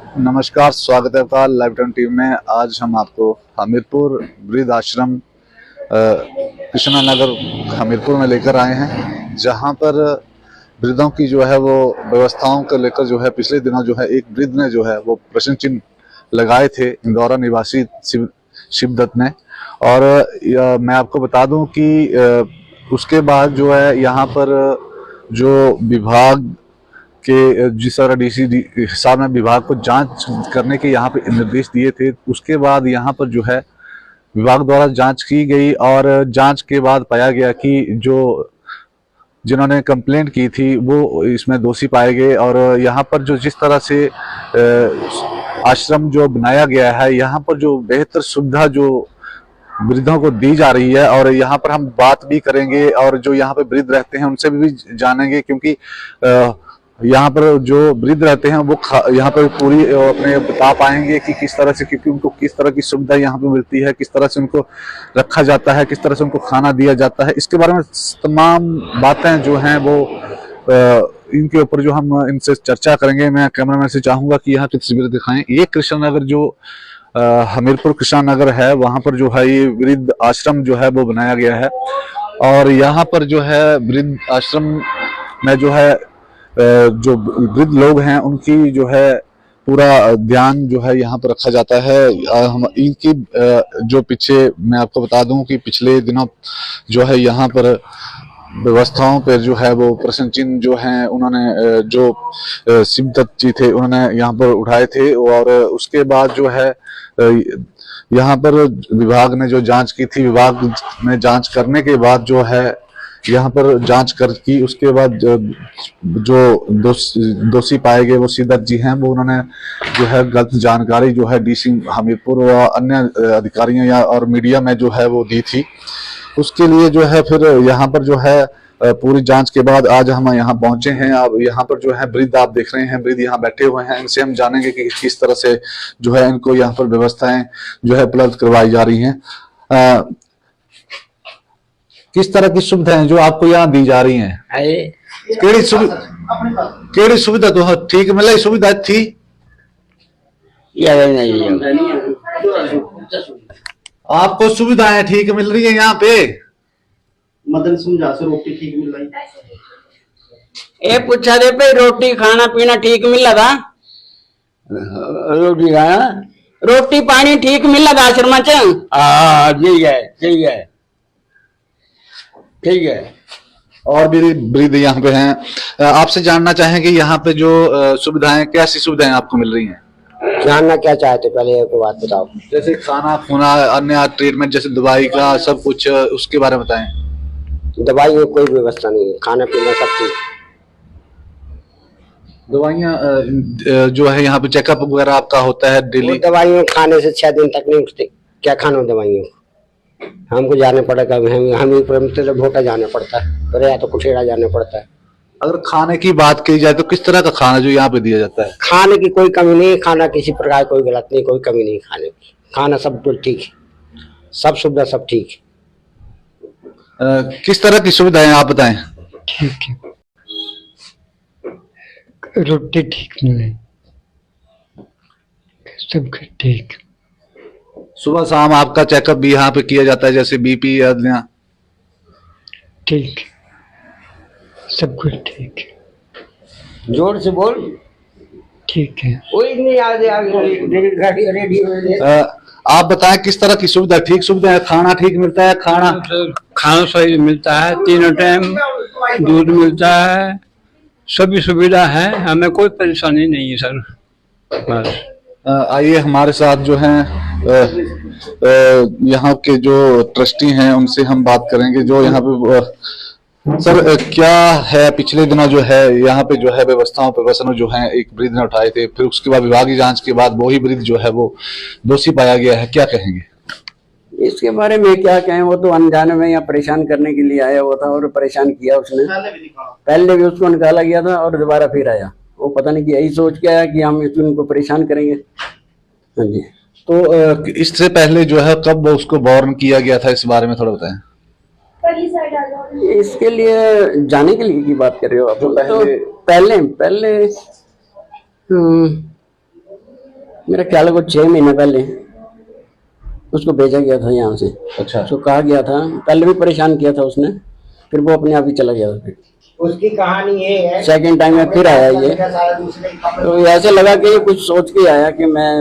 नमस्कार, स्वागत है आपका लाइव टाइम टीवी में। आज हम आपको हमीरपुर वृद्ध आश्रम कृष्णा नगर हमीरपुर में लेकर आए हैं, जहां पर वृद्धों की जो है वो व्यवस्थाओं को लेकर जो है पिछले दिनों जो है एक वृद्ध ने जो है वो प्रश्न चिन्ह लगाए थे इंदौरा निवासी शिवदत्त ने। और मैं आपको बता दूं कि उसके बाद जो है यहाँ पर जो विभाग के जिस तरह डीसी साहब ने विभाग को जांच करने के यहाँ पे निर्देश दिए थे, उसके बाद यहाँ पर जो है विभाग द्वारा जांच की गई और जांच के बाद पाया गया कि जो जिन्होंने कंप्लेंट की थी वो इसमें दोषी पाए गए। और यहाँ पर जो जिस तरह से आश्रम जो बनाया गया है, यहाँ पर जो बेहतर सुविधा जो वृद्धों को दी जा रही है, और यहाँ पर हम बात भी करेंगे और जो यहाँ पे वृद्ध रहते हैं उनसे भी जानेंगे, क्योंकि यहाँ पर जो वृद्ध रहते हैं वो यहाँ पर पूरी अपने बता पाएंगे कि किस तरह से, क्योंकि उनको किस तरह की सुविधा यहाँ पे मिलती है, किस तरह से उनको रखा जाता है, किस तरह से उनको खाना दिया जाता है। इसके बारे में तमाम बातें जो हैं वो इनके ऊपर जो हम इनसे चर्चा करेंगे। मैं कैमरामैन से चाहूंगा कि यहाँ की तस्वीरें दिखाएं। ये कृष्णा नगर जो हमीरपुर कृष्णा नगर है, वहां पर जो है ये वृद्ध आश्रम जो है वो बनाया गया है। और यहाँ पर जो है वृद्ध आश्रम में जो है जो वृद्ध लोग हैं उनकी जो है पूरा ध्यान जो है यहाँ पर रखा जाता है। हम इनकी जो पीछे मैं आपको बता दूं कि पिछले दिनों जो है यहाँ पर व्यवस्थाओं पर जो है वो प्रश्न चिन्ह जो हैं उन्होंने जो शिवदत्त जी थे उन्होंने यहाँ पर उठाए थे। और उसके बाद जो है यहाँ पर विभाग ने जो जांच की थी, विभाग ने जांच करने के बाद जो है यहाँ पर जांच कर की, उसके बाद जो दोषी पाए गए वो शिवदत्त जी हैं, वो उन्होंने जो है गलत जानकारी जो है डीसी हमीरपुर व अन्य अधिकारियों या और मीडिया में जो है वो दी थी। उसके लिए जो है फिर यहाँ पर जो है पूरी जांच के बाद आज हम यहाँ पहुंचे हैं। अब यहाँ पर जो है वृद्ध आप देख रहे हैं, वृद्ध यहाँ बैठे हुए हैं। इनसे हम जानेंगे कि किस तरह से जो है इनको यहाँ पर व्यवस्थाएं जो है उपलब्ध करवाई जा रही हैं। किस तरह की सुविधाएं जो आपको यहाँ दी जा रही हैं? केड़ी सुविधा तो ठीक मिले सुविधा थी या नहीं? आपको सुविधाएं ठीक मिल रही है यहाँ पे? मदन समझा से रोटी ठीक मिल रही? ए पूछा दे पे रोटी खाना पीना ठीक मिल रहा? रोटी खाना रोटी पानी ठीक मिल रहा आश्रम च? ठीक है ठीक है ठीक है। और भी वृद्ध यहाँ पे हैं, आपसे जानना चाहेंगे यहाँ पे जो सुविधाएं, कैसी सुविधाएं आपको मिल रही हैं? जानना क्या चाहते पहले एक बात बताओ। जैसे खाना खुना, अन्य ट्रीटमेंट, जैसे दवाई का सब कुछ, उसके बारे में बताएं। दवाई में कोई व्यवस्था नहीं है, खाना पीना सब ठीक। दवाइयाँ जो है यहाँ पे चेकअप वगैरह आपका होता है डेली? दवाइयों खाने से 6 दिन तक नहीं उठते, क्या खाना दवाइयों हमको जाने पड़ेगा, हमें भोटा जाना पड़ता है, पर या तो कुठेड़ा जाना पड़ता है। अगर खाने की बात की जाए तो किस तरह का खाना जो यहाँ पे दिया जाता है? खाने की कोई कमी नहीं, खाना किसी प्रकार कोई गलत नहीं, कोई कमी नहीं खाने की, खाना सब कुछ ठीक है, सब सुविधा सब ठीक है। किस तरह की सुविधाएं आप बताएं? ठीक है, रोटी ठीक मिले, सब कुछ ठीक। सुबह शाम आपका चेकअप भी यहाँ पे किया जाता है, जैसे बीपी या ठीक, सब कुछ ठीक है। जोर से बोल। ठीक है, कोई नहीं आगे रेडी। आप बताएं किस तरह की सुविधा? ठीक सुविधा है, खाना ठीक मिलता है? खाना सही मिलता है, तीनों टाइम दूध मिलता है, सभी सुविधा है, हमें कोई परेशानी नहीं है सर। बस आइए हमारे साथ जो हैं यहाँ के जो ट्रस्टी हैं उनसे हम बात करेंगे। जो यहाँ पे सर क्या है, पिछले दिनों जो है यहाँ पे जो है व्यवस्थाओं प्रश्न जो है एक वृद्ध ने उठाए थे, फिर उसके बाद विभागीय जांच के बाद वही वृद्ध जो है वो दोषी पाया गया है, क्या कहेंगे इसके बारे में? क्या कहें, वो तो अनजाने में या परेशान करने के लिए आया हुआ था और परेशान किया उसने। पहले भी उसको निकाला गया था और दोबारा फिर आया, वो पता नहीं कि यही सोच के आया कि हम इनको परेशान करेंगे। हाँ जी। तो इससे पहले जो है कब उसको वार्न किया गया था, इस बारे में थोड़ा बताएं। इसके लिए जाने के लिए की बात कर रहे हो आप? तो पहले मेरा ख्याल है को 6 महीने पहले उसको भेजा गया था यहाँ से। अच्छा। उसको कहा गया था, पहले भी परेशान किया था उसने, फिर वो अपने आप ही चला गया था। फिर उसकी कहानी ये है, सेकंड टाइम में फिर आया ये, तो ऐसे लगा कि ये कुछ सोच के आया कि मैं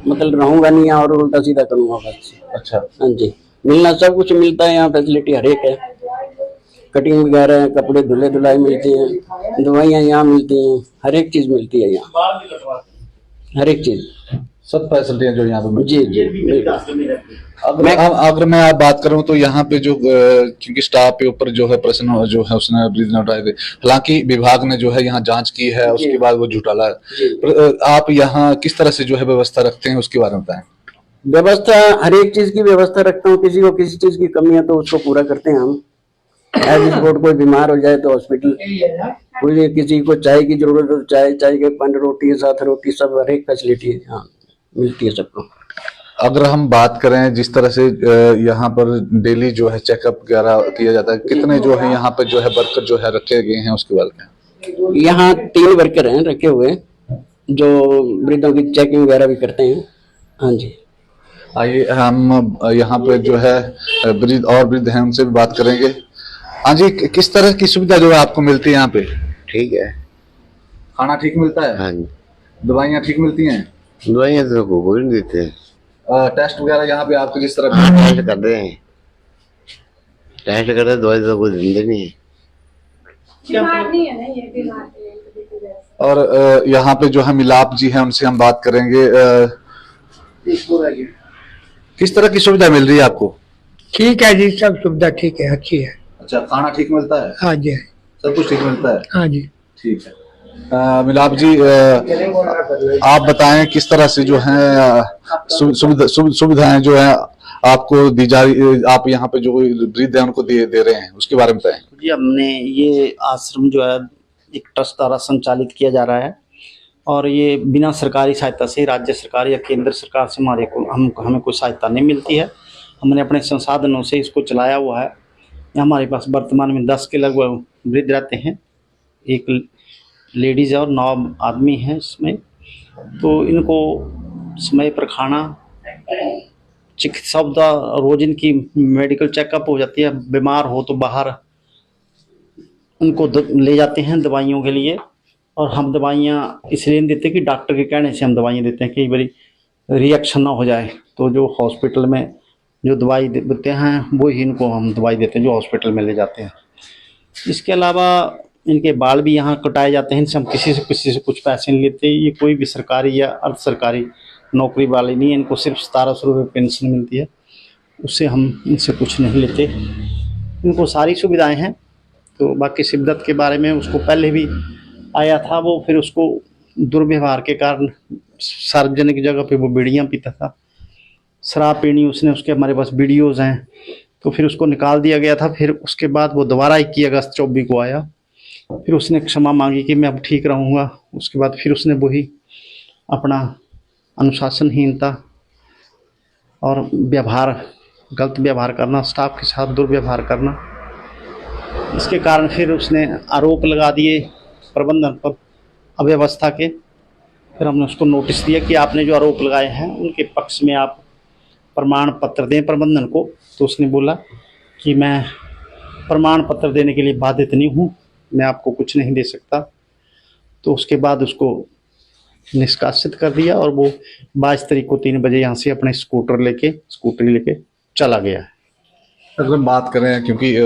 मतलब रहूंगा नहीं यहाँ और उल्टा सीधा करूंगा बस। अच्छा। हाँ जी, मिलना सब कुछ मिलता है यहाँ, फैसिलिटी हर एक है, कटिंग वगैरह है, कपड़े धुले धुलाई मिलती हैं, दवाइयाँ यहाँ मिलती हैं, हर एक चीज मिलती है यहाँ, हर एक चीज, सब फैसिलिटियां जो यहाँ पे मिलती जी जी। अगर मैं आप बात करूं तो यहाँ पे जो क्योंकि स्टाफ के ऊपर जो है प्रश्न जो है उसने ब्रीद नोट आए थे, हालांकि विभाग ने जो है यहाँ जांच की है, उसके बाद वो झुटाला है। आप यहाँ किस तरह से जो है व्यवस्था रखते हैं उसके बारे में बताएं। व्यवस्था हर एक चीज की व्यवस्था रखता हूँ, किसी को किसी चीज की कमी है तो उसको पूरा करते हैं हम। एज स्पोर्ट कोई बीमार हो जाए तो हॉस्पिटल, कोई किसी को चाय की जरूरत हो, चाय के 5 रोटी साथ रोटी, सब हर एक फैसिलिटी यहाँ मिलती है सबको। अगर हम बात करें जिस तरह से यहाँ पर डेली जो है चेकअप वगैरह किया जाता है, कितने जो है यहाँ पर जो है वर्कर जो है रखे गए हैं उसके बारे में? यहाँ 3 वर्कर हैं रखे हुए जो वृद्धों की चेकिंग वगैरह भी करते हैं। हाँ जी, आइए हम यहाँ पे जो है वृद्ध हैं उनसे भी बात करेंगे। हाँ जी, किस तरह की सुविधा जो है आपको मिलती है यहाँ पे? ठीक है, खाना ठीक मिलता है? हाँ जी। दवाइयाँ ठीक मिलती हैं? दवाइयाँ तो कोई नहीं देते हैं। टेस्ट वगैरह यहाँ पे आपको जिस तरह टेस्ट करते हैं, टेस्ट करते, दवाई तो कोई देते नहीं है। बीमार नहीं है ना ये, बीमार नहीं है। और यहाँ पे जो है मिलाप जी हैं उनसे हम बात करेंगे। किस तरह की सुविधा मिल रही है आपको? ठीक है जी, सब सुविधा ठीक है, अच्छी है। अच्छा, खाना ठीक मिलता है? हाँ जी, सब कुछ ठीक मिलता है? हाँ जी। ठीक है। मिलाप जी, आप बताएं किस तरह से जो है सुविधाएं जो है आपको दी जा रही, आप यहाँ पे जो वृद्ध है उनको दे रहे हैं उसके बारे में बताएं। जी, हमने ये आश्रम जो है एक ट्रस्ट द्वारा संचालित किया जा रहा है और ये बिना सरकारी सहायता से, राज्य सरकार या केंद्र सरकार से हमें कोई सहायता नहीं मिलती है। हमने अपने संसाधनों से इसको चलाया हुआ है। हमारे पास वर्तमान में 10 के लगभग वृद्ध रहते हैं, एक लेडीज़ और 9 आदमी हैं इसमें। तो इनको समय पर खाना, चिकित्सा रोज इनकी मेडिकल चेकअप हो जाती है। बीमार हो तो बाहर उनको ले जाते हैं दवाइयों के लिए, और हम दवाइयाँ इसलिए नहीं देते कि डॉक्टर के कहने से हम दवाइयाँ देते हैं, कई बार रिएक्शन ना हो जाए। तो जो हॉस्पिटल में जो दवाई देते हैं वो ही इनको हम दवाई देते हैं जो हॉस्पिटल में ले जाते हैं। इसके अलावा इनके बाल भी यहाँ कटाए जाते हैं, इनसे हम किसी से कुछ पैसे नहीं लेते। ये कोई भी सरकारी या अर्ध सरकारी नौकरी वाले नहीं है, इनको सिर्फ 1700 रुपये पेंशन मिलती है, उससे हम इनसे कुछ नहीं लेते। इनको सारी सुविधाएं हैं। तो बाकी शिद्दत के बारे में उसको पहले भी आया था, वो फिर उसको दुर्व्यवहार के कारण सार्वजनिक जगह पे वो बीड़ियाँ पीता था, शराब पीनी उसने, उसके हमारे पास वीडियोज़ हैं। तो फिर उसको निकाल दिया गया था। फिर उसके बाद वो दोबारा 21 अगस्त 24 को आया, फिर उसने क्षमा मांगी कि मैं अब ठीक रहूँगा। उसके बाद फिर उसने वही अपना अनुशासनहीनता और गलत व्यवहार करना, स्टाफ के साथ दुर्व्यवहार करना, इसके कारण फिर उसने आरोप लगा दिए प्रबंधन पर अव्यवस्था के। फिर हमने उसको नोटिस दिया कि आपने जो आरोप लगाए हैं उनके पक्ष में आप प्रमाण पत्र दें प्रबंधन को। तो उसने बोला कि मैं प्रमाण पत्र देने के लिए बाधित नहीं हूँ, मैं आपको कुछ नहीं दे सकता। तो उसके बाद उसको निष्कासित कर दिया और वो 22 तारीख को 3 बजे यहाँ से अपने स्कूटरी लेके चला गया है। अगर हम बात करें, क्योंकि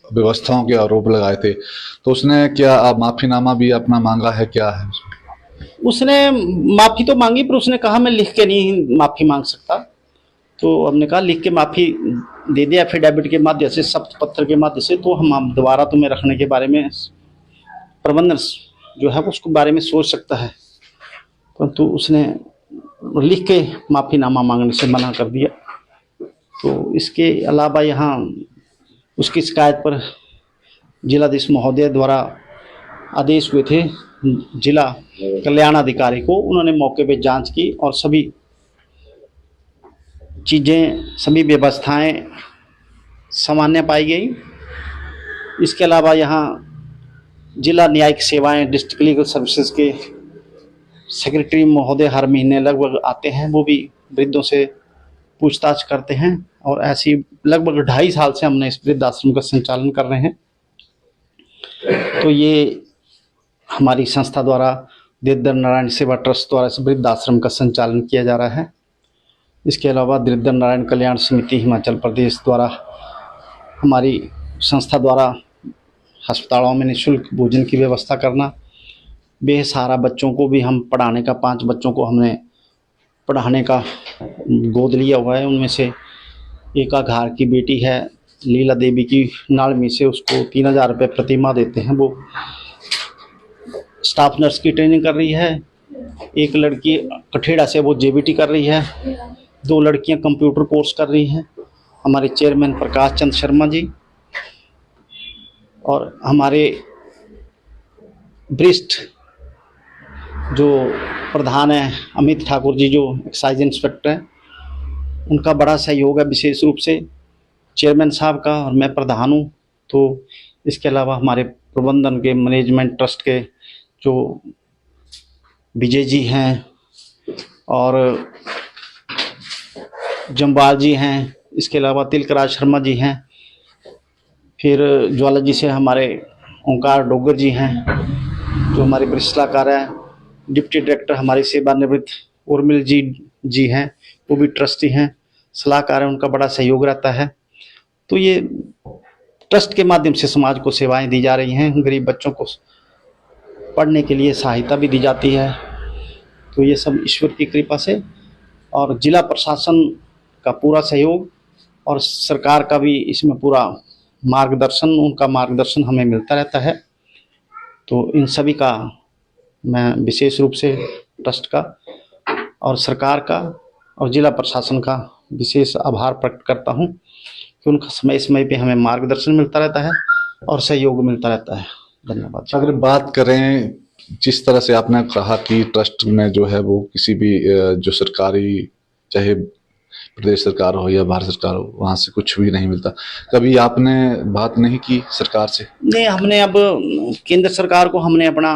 व्यवस्थाओं के आरोप लगाए थे, तो उसने क्या माफीनामा भी अपना मांगा है, क्या है? उसने माफ़ी तो मांगी, पर उसने कहा मैं लिख के नहीं माफ़ी मांग सकता। तो हमने कहा लिख के माफ़ी दे दिया एफिडेविट के माध्यम से, शपथ पत्र के माध्यम से, तो हम दोबारा तुम्हें रखने के बारे में प्रबंधन जो है उसको बारे में सोच सकता है। परंतु उसने लिख के माफ़ीनामा मांगने से मना कर दिया। तो इसके अलावा यहाँ उसकी शिकायत पर जिलाधीश महोदय द्वारा आदेश हुए थे जिला कल्याण अधिकारी को। उन्होंने मौके पे जांच की और सभी चीज़ें, सभी व्यवस्थाएं सामान्य पाई गई। इसके अलावा यहाँ जिला न्यायिक सेवाएं, डिस्ट्रिक्ट लीगल सर्विसेज के सेक्रेटरी महोदय हर महीने लगभग आते हैं, वो भी वृद्धों से पूछताछ करते हैं। और ऐसी लगभग 2.5 साल से हमने इस वृद्धाश्रम का संचालन कर रहे हैं। तो ये हमारी संस्था द्वारा दरिद्र नारायण सेवा ट्रस्ट द्वारा इस वृद्धाश्रम का संचालन किया जा रहा है। इसके अलावा दरिद्र नारायण कल्याण समिति हिमाचल प्रदेश द्वारा हमारी संस्था द्वारा अस्पतालों में निःशुल्क भोजन की व्यवस्था करना, बेसहारा बच्चों को भी हम पढ़ाने का, 5 बच्चों को हमने पढ़ाने का गोद लिया हुआ है। उनमें से एक आघार की बेटी है लीला देवी की नालमी से, उसको 3000 रुपये प्रति माह देते हैं। वो स्टाफ नर्स की ट्रेनिंग कर रही है। एक लड़की कठेड़ा से वो जेबीटी कर रही है। 2 लड़कियां कंप्यूटर कोर्स कर रही हैं। हमारे चेयरमैन प्रकाश चंद शर्मा जी और हमारे वरिष्ठ जो प्रधान हैं अमित ठाकुर जी, जो एक्साइज इंस्पेक्टर हैं, उनका बड़ा सहयोग है विशेष रूप से चेयरमैन साहब का, और मैं प्रधान हूँ। तो इसके अलावा हमारे प्रबंधन के मैनेजमेंट ट्रस्ट के जो विजय जी हैं और जम्बाल जी हैं, इसके अलावा तिलकराज शर्मा जी हैं, फिर ज्वाला जी से हमारे ओंकार डोगर जी हैं जो हमारे वरिष्ठ सलाहकार हैं। डिप्टी डायरेक्टर हमारी सेवानिवृत्त उर्मिल जी हैं, वो भी ट्रस्टी हैं, सलाहकार हैं, उनका बड़ा सहयोग रहता है। तो ये ट्रस्ट के माध्यम से समाज को सेवाएं दी जा रही हैं। गरीब बच्चों को पढ़ने के लिए सहायता भी दी जाती है। तो ये सब ईश्वर की कृपा से और जिला प्रशासन का पूरा सहयोग और सरकार का भी इसमें पूरा मार्गदर्शन, उनका मार्गदर्शन हमें मिलता रहता है। तो इन सभी का मैं विशेष रूप से ट्रस्ट का और सरकार का और जिला प्रशासन का विशेष आभार प्रकट करता हूँ कि उनका समय समय पे हमें मार्गदर्शन मिलता रहता है और सहयोग मिलता रहता है। धन्यवाद। अगर बात करें, जिस तरह से आपने कहा कि ट्रस्ट में जो है वो किसी भी जो सरकारी, चाहे प्रदेश सरकार हो या भारत सरकार हो, वहाँ से कुछ भी नहीं मिलता, कभी आपने बात नहीं की सरकार से? नहीं, हमने अब केंद्र सरकार को हमने अपना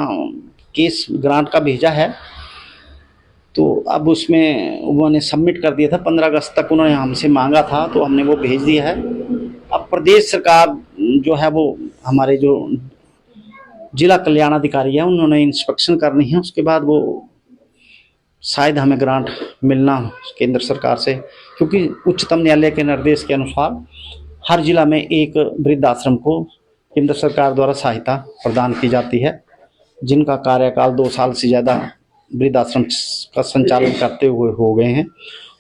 केस ग्रांट का भेजा है। तो अब उसमें उन्होंने सबमिट कर दिया था, 15 अगस्त तक उन्होंने हमसे मांगा था, तो हमने वो भेज दिया है। अब प्रदेश सरकार जो है वो हमारे जो जिला कल्याणाधिकारी है, उन्होंने इंस्पेक्शन करनी है, उसके बाद वो शायद हमें ग्रांट मिलना केंद्र सरकार से, क्योंकि उच्चतम न्यायालय के निर्देश के अनुसार हर जिला में एक वृद्धाश्रम को केंद्र सरकार द्वारा सहायता प्रदान की जाती है, जिनका कार्यकाल 2 साल से ज़्यादा वृद्धाश्रम का संचालन करते हुए हो गए हैं।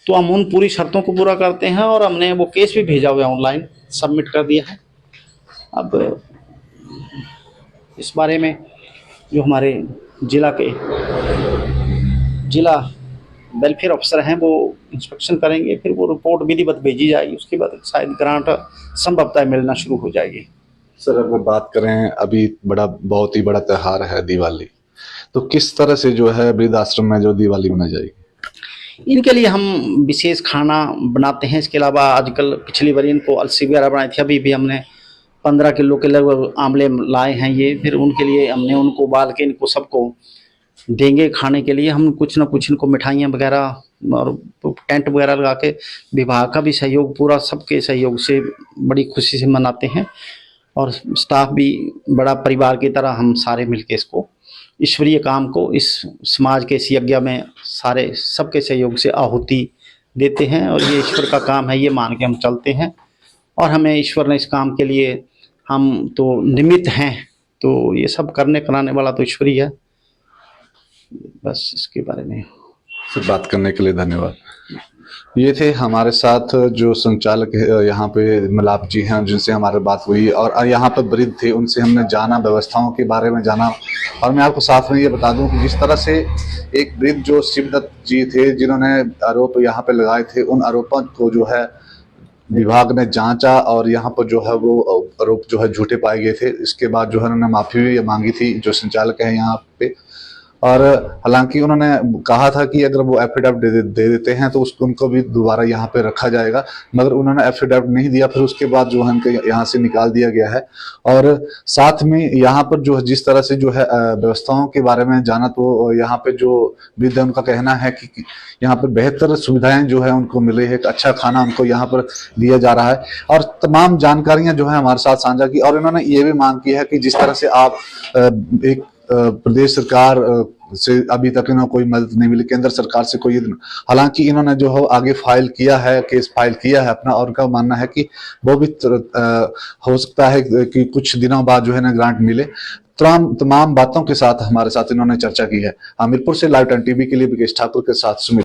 तो हम उन पूरी शर्तों को पूरा करते हैं और हमने वो केस भी भेजा हुआ है, ऑनलाइन सबमिट कर दिया है। अब इस बारे में जो हमारे जिला वेलफेयर ऑफिसर हैं वो इंस्पेक्शन करेंगे, फिर वो रिपोर्ट विधिवत भेजी जाएगी, उसके बाद शायद ग्रांट संभवतः मिलना शुरू हो जाएगी। सर, अगर बात करें, अभी बहुत ही बड़ा त्योहार है दिवाली, तो किस तरह से जो है वृद्धाश्रम में जो दिवाली मनाई जाएगी? इनके लिए हम विशेष खाना बनाते हैं। इसके अलावा आजकल पिछली बार इनको अलसी वगैरह बनाई थी, अभी भी हमने 15 किलो के लगभग आमले लाए हैं ये, फिर उनके लिए हमने उनको उबाल के इनको सबको देंगे खाने के लिए। हम कुछ ना कुछ इनको मिठाइयाँ वगैरह और टेंट वगैरह लगा के, विभाग का भी सहयोग, पूरा सबके सहयोग से बड़ी खुशी से मनाते हैं। और स्टाफ भी बड़ा परिवार की तरह हम सारे मिलके इसको ईश्वरीय काम को इस समाज के इस यज्ञ में सारे सबके सहयोग से आहुति देते हैं। और ये ईश्वर का काम है, ये मान के हम चलते हैं। और हमें ईश्वर ने इस काम के लिए, हम तो निमित्त हैं, तो ये सब करने कराने वाला तो ईश्वर ही है। बस इसके बारे में सर, बात करने के लिए धन्यवाद। ये थे हमारे साथ जो संचालक यहाँ पे मलाप जी हैं, जिनसे हमारी बात हुई, और यहाँ पे वृद्ध थे, उनसे हमने जाना, व्यवस्थाओं के बारे में जाना। और मैं आपको साथ में ये बता दूं कि जिस तरह से एक वृद्ध जो शिवदत्त जी थे, जिन्होंने आरोप यहाँ पे लगाए थे, उन आरोपों को जो है विभाग ने जांचा और यहाँ पर जो है वो आरोप जो है झूठे पाए गए थे। इसके बाद जो है उन्होंने माफी भी मांगी थी, जो संचालक है यहाँ पे। और हालांकि उन्होंने कहा था कि अगर वो एफिडेविट दे देते हैं तो उनको भी दोबारा यहाँ पे रखा जाएगा, मगर उन्होंने एफिडेविट नहीं दिया। फिर उसके बाद जो है उनको यहाँ से निकाल दिया गया है। और साथ में यहाँ पर जो जिस तरह से जो है व्यवस्थाओं के बारे में जाना, तो यहाँ पे जो वृद्ध है उनका कहना है कि यहाँ पर बेहतर सुविधाएं जो है उनको मिल रही है, एक अच्छा खाना उनको यहाँ पर दिया जा रहा है और तमाम जानकारियां जो है हमारे साथ साझा की। और इन्होंने ये भी मांग की है कि जिस तरह से आप एक प्रदेश सरकार से अभी तक इन्हें कोई मदद नहीं मिली, केंद्र सरकार से कोई, हालांकि इन्होंने जो है आगे फाइल किया है, केस फाइल किया है अपना, और उनका मानना है कि वो भी हो सकता है कि कुछ दिनों बाद जो है ना ग्रांट मिले। तमाम बातों के साथ हमारे साथ इन्होंने चर्चा की है। हमीरपुर से लाइव 10 टीवी के लिए विकेश ठाकुर के साथ सुमित।